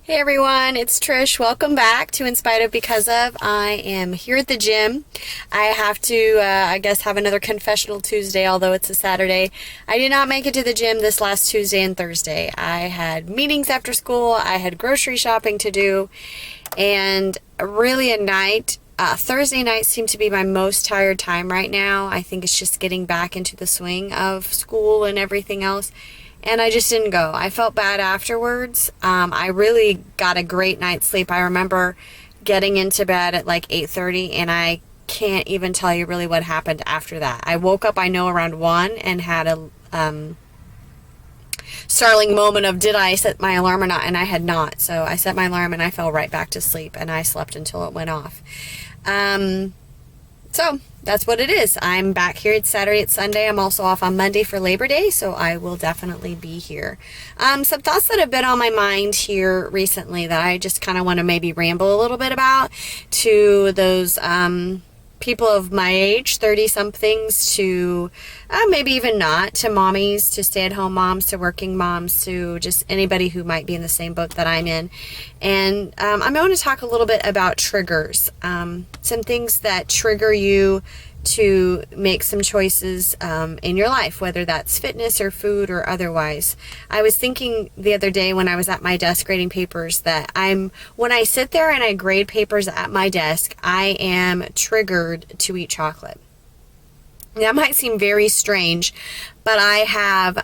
Hey everyone, it's Trish. Welcome back to In Spite of Because of. I am here at the gym. I have to, I guess, have another confessional Tuesday, although it's a Saturday. I did not make it to the gym this last Tuesday and Thursday. I had meetings after school, I had grocery shopping to do, and really a night. Thursday nights seem to be my most tired time right now. I think it's just getting back into the swing of school and everything else. And I just didn't go. I felt bad afterwards. I really got a great night's sleep. I remember getting into bed at like 8:30, and I can't even tell you really what happened after that. I woke up, I know, around 1 and had a startling moment of did I set my alarm or not, and I had not. So I set my alarm and I fell right back to sleep, and I slept until it went off. So that's what it is. I'm back here. It's Saturday, it's Sunday. I'm also off on Monday for Labor Day, so I will definitely be here. Some thoughts that have been on my mind here recently that I just kind of want to maybe ramble a little bit about to those people of my age, 30-somethings, to maybe even not, to mommies, to stay-at-home moms, to working moms, to just anybody who might be in the same boat that I'm in. And I'm going to talk a little bit about triggers, some things that trigger you to make some choices in your life, whether that's fitness or food or otherwise. I was thinking the other day when I was at my desk grading papers that when I sit there and I grade papers at my desk, I am triggered to eat chocolate. That might seem very strange, but I have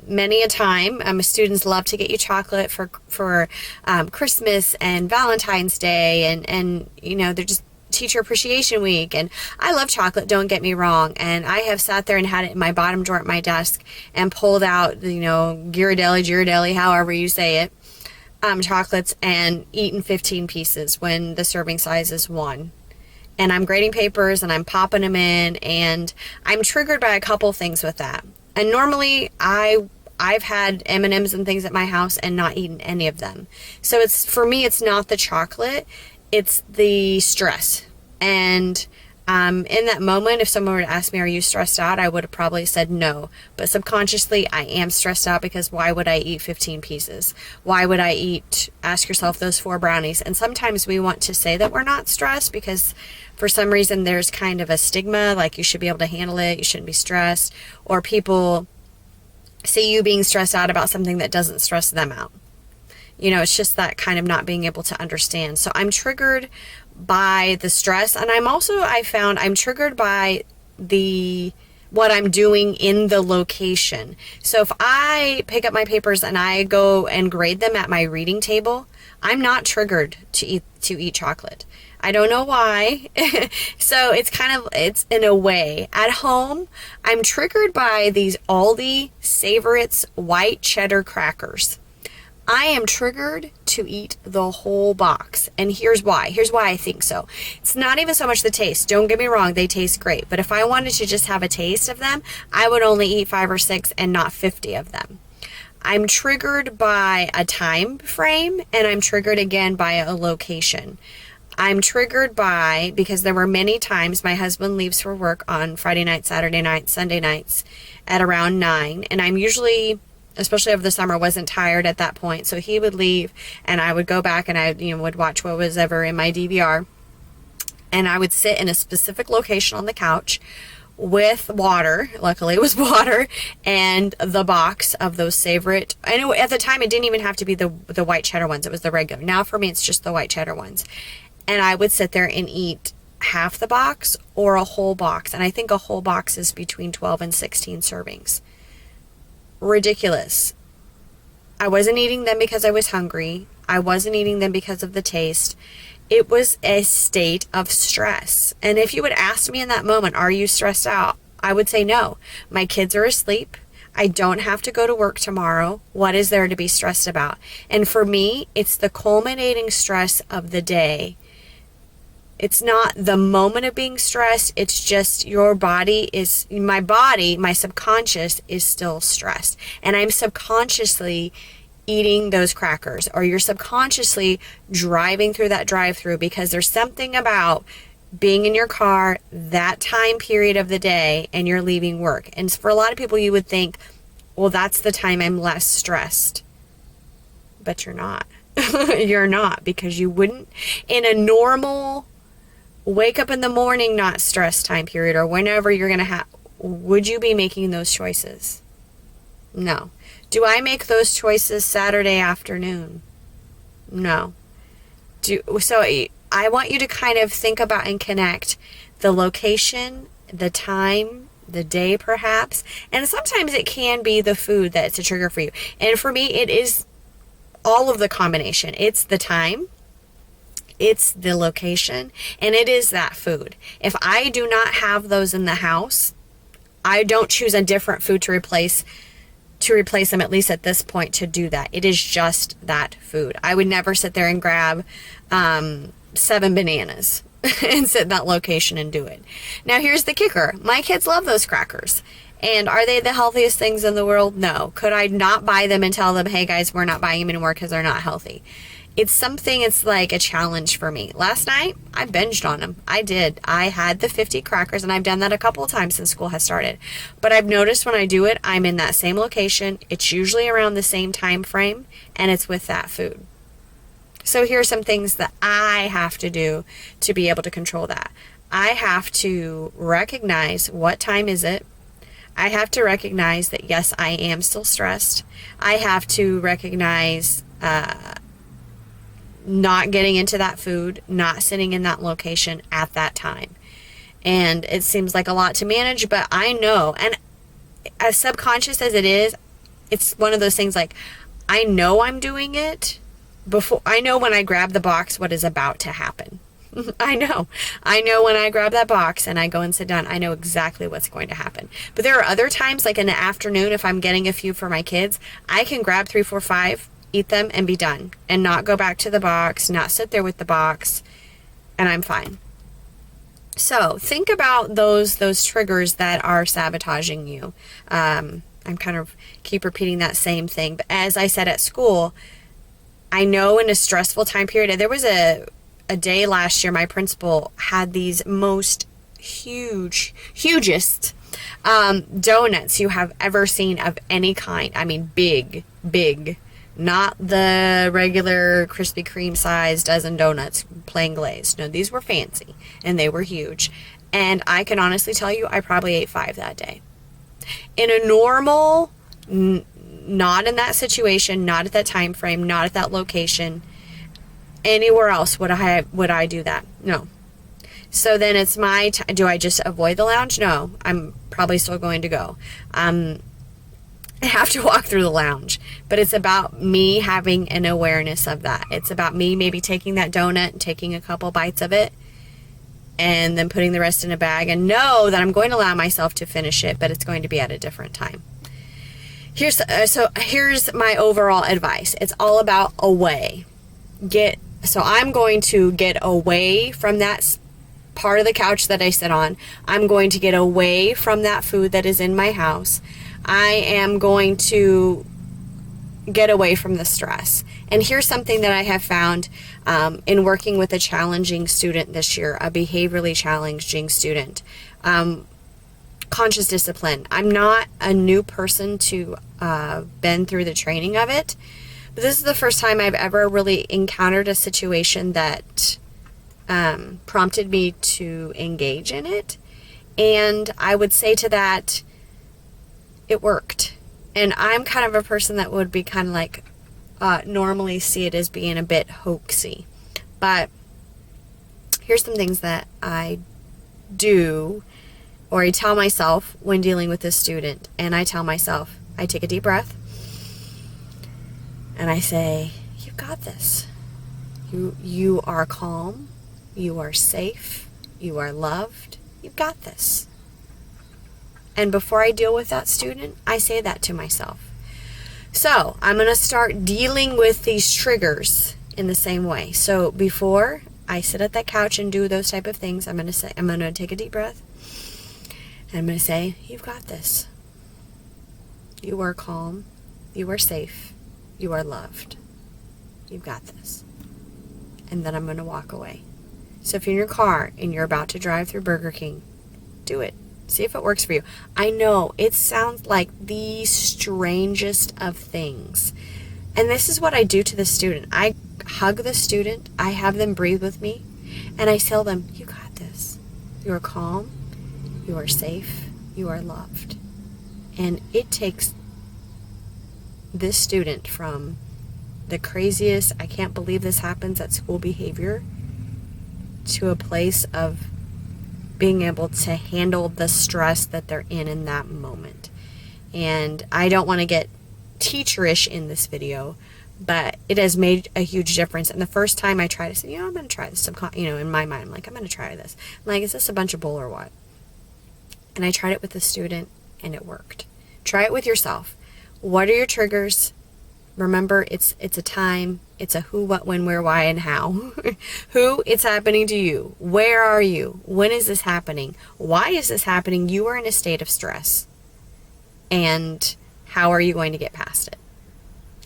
many a time. Students love to get you chocolate for Christmas and Valentine's Day, and you know, they're just Teacher Appreciation Week, and I love chocolate, don't get me wrong, and I have sat there and had it in my bottom drawer at my desk and pulled out, you know, Ghirardelli, however you say it, chocolates, and eaten 15 pieces when the serving size is 1. And I'm grading papers and I'm popping them in, and I'm triggered by a couple things with that. And normally I've had M&Ms and things at my house and not eaten any of them. So for me, it's not the chocolate, it's the stress. And in that moment, if someone were to ask me, are you stressed out? I would have probably said no. But subconsciously, I am stressed out because why would I eat 15 pieces? Why would I ask yourself, those 4 brownies? And sometimes we want to say that we're not stressed because for some reason there's kind of a stigma, like you should be able to handle it, you shouldn't be stressed. Or people see you being stressed out about something that doesn't stress them out. You know, it's just that kind of not being able to understand. So I'm triggered by the stress, and I found I'm triggered by what I'm doing in the location. So if I pick up my papers and I go and grade them at my reading table, I'm not triggered to eat chocolate. I don't know why. So it's in a way. At home, I'm triggered by these Aldi Savorites white cheddar crackers. I am triggered to eat the whole box. And here's why. Here's why I think so. It's not even so much the taste. Don't get me wrong, they taste great. But if I wanted to just have a taste of them, I would only eat 5 or 6 and not 50 of them. I'm triggered by a time frame, and I'm triggered again by a location. I'm triggered because there were many times my husband leaves for work on Friday night, Saturday night, Sunday nights at around 9. And I'm usually, especially over the summer, wasn't tired at that point. So he would leave and I would go back and I would watch what was ever in my DVR. And I would sit in a specific location on the couch with water. Luckily it was water, and the box of those favorite. And at the time it didn't even have to be the white cheddar ones. It was the regular. Now for me it's just the white cheddar ones. And I would sit there and eat half the box or a whole box. And I think a whole box is between 12 and 16 servings. Ridiculous. I wasn't eating them because I was hungry. I wasn't eating them because of the taste. It was a state of stress. And if you would ask me in that moment, are you stressed out? I would say no. My kids are asleep. I don't have to go to work tomorrow. What is there to be stressed about? And for me, it's the culminating stress of the day. It's not the moment of being stressed. It's just my subconscious is still stressed. And I'm subconsciously eating those crackers, or you're subconsciously driving through that drive-through because there's something about being in your car that time period of the day and you're leaving work. And for a lot of people, you would think, well, that's the time I'm less stressed. But you're not. You're not, because you wouldn't, in a normal wake up in the morning, not stress time period, or whenever you're going to have, would you be making those choices? No. Do I make those choices Saturday afternoon? No. So I want you to kind of think about and connect the location, the time, the day perhaps, and sometimes it can be the food that's a trigger for you. And for me, it is all of the combination. It's the time, it's the location, and it is that food. If I do not have those in the house, I don't choose a different food to replace them, at least at this point, to do that. It is just that food. I would never sit there and grab 7 bananas and sit in that location and do it. Now here's the kicker. My kids love those crackers. And are they the healthiest things in the world? No. Could I not buy them and tell them, hey guys, we're not buying them anymore because they're not healthy? It's like a challenge for me. Last night, I binged on them. I did. I had the 50 crackers, and I've done that a couple of times since school has started. But I've noticed when I do it, I'm in that same location. It's usually around the same time frame, and it's with that food. So here are some things that I have to do to be able to control that. I have to recognize what time is it. I have to recognize that, yes, I am still stressed. I have to recognize not getting into that food, not sitting in that location at that time. And it seems like a lot to manage, but I know, and as subconscious as it is, it's one of those things like, I know I'm doing it before. I know when I grab the box what is about to happen. I know when I grab that box and I go and sit down, I know exactly what's going to happen. But there are other times, like in the afternoon, if I'm getting a few for my kids, I can grab 3, 4, 5, eat them and be done, and not go back to the box, not sit there with the box, and I'm fine. So think about those triggers that are sabotaging you. I'm kind of keep repeating that same thing, but as I said at school, I know in a stressful time period, there was a day last year, my principal had these most hugest donuts you have ever seen of any kind. I mean, big, not the regular Krispy Kreme size dozen donuts, plain glazed. No, these were fancy, and they were huge. And I can honestly tell you, I probably ate 5 that day. In a normal, not in that situation, not at that time frame, not at that location, anywhere else would I do that? No. So then it's my time. Do I just avoid the lounge? No, I'm probably still going to go. I have to walk through the lounge, but it's about me having an awareness of that. It's about me maybe taking that donut and taking a couple bites of it and then putting the rest in a bag, and know that I'm going to allow myself to finish it, but it's going to be at a different time. Here's my overall advice. It's all about away. So I'm going to get away from that part of the couch that I sit on. I'm going to get away from that food that is in my house. I am going to get away from the stress. And here's something that I have found in working with a challenging student this year, a behaviorally challenging student. Conscious discipline. I'm not a new person to been through the training of it, but this is the first time I've ever really encountered a situation that prompted me to engage in it. And I would say to that, it worked. And I'm kind of a person that would be kind of like normally see it as being a bit hoaxy. But here's some things that I do, or I tell myself when dealing with this student. And I tell myself, I take a deep breath and I say, you've got this. You are calm. You are safe. You are loved. You've got this. And before I deal with that student, I say that to myself. So I'm going to start dealing with these triggers in the same way. So before I sit at that couch and do those type of things, I'm going to take a deep breath. And I'm going to say, you've got this. You are calm. You are safe. You are loved. You've got this. And then I'm going to walk away. So if you're in your car and you're about to drive through Burger King, do it. See if it works for you. I know it sounds like the strangest of things. And this is what I do to the student. I hug the student, I have them breathe with me, and I tell them, you got this. You are calm, you are safe, you are loved. And it takes this student from the craziest, I can't believe this happens at school behavior, to a place of being able to handle the stress that they're in that moment. And I don't want to get teacherish in this video, but it has made a huge difference. And the first time I tried, I said, I'm going to try this. In my mind, I'm like, I'm going to try this. I'm like, is this a bunch of bull or what? And I tried it with the student, and it worked. Try it with yourself. What are your triggers? Remember, it's a time. It's a who, what, when, where, why, and how. Who, it's happening to you. Where are you? When is this happening? Why is this happening? You are in a state of stress. And how are you going to get past it?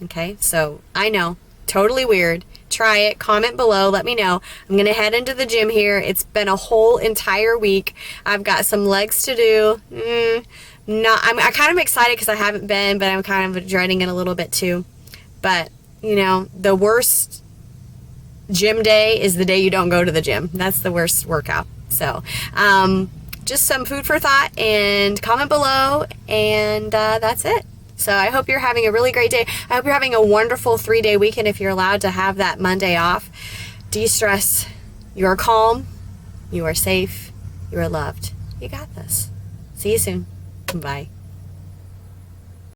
Okay, so I know, totally weird. Try it. Comment below. Let me know. I'm going to head into the gym here. It's been a whole entire week. I've got some legs to do. I'm kind of excited because I haven't been, but I'm kind of dreading it a little bit too. But, the worst gym day is the day you don't go to the gym. That's the worst workout. So, just some food for thought, and comment below, and that's it. So I hope you're having a really great day. I hope you're having a wonderful 3-day weekend if you're allowed to have that Monday off. De-stress. You are calm. You are safe. You are loved. You got this. See you soon. Bye.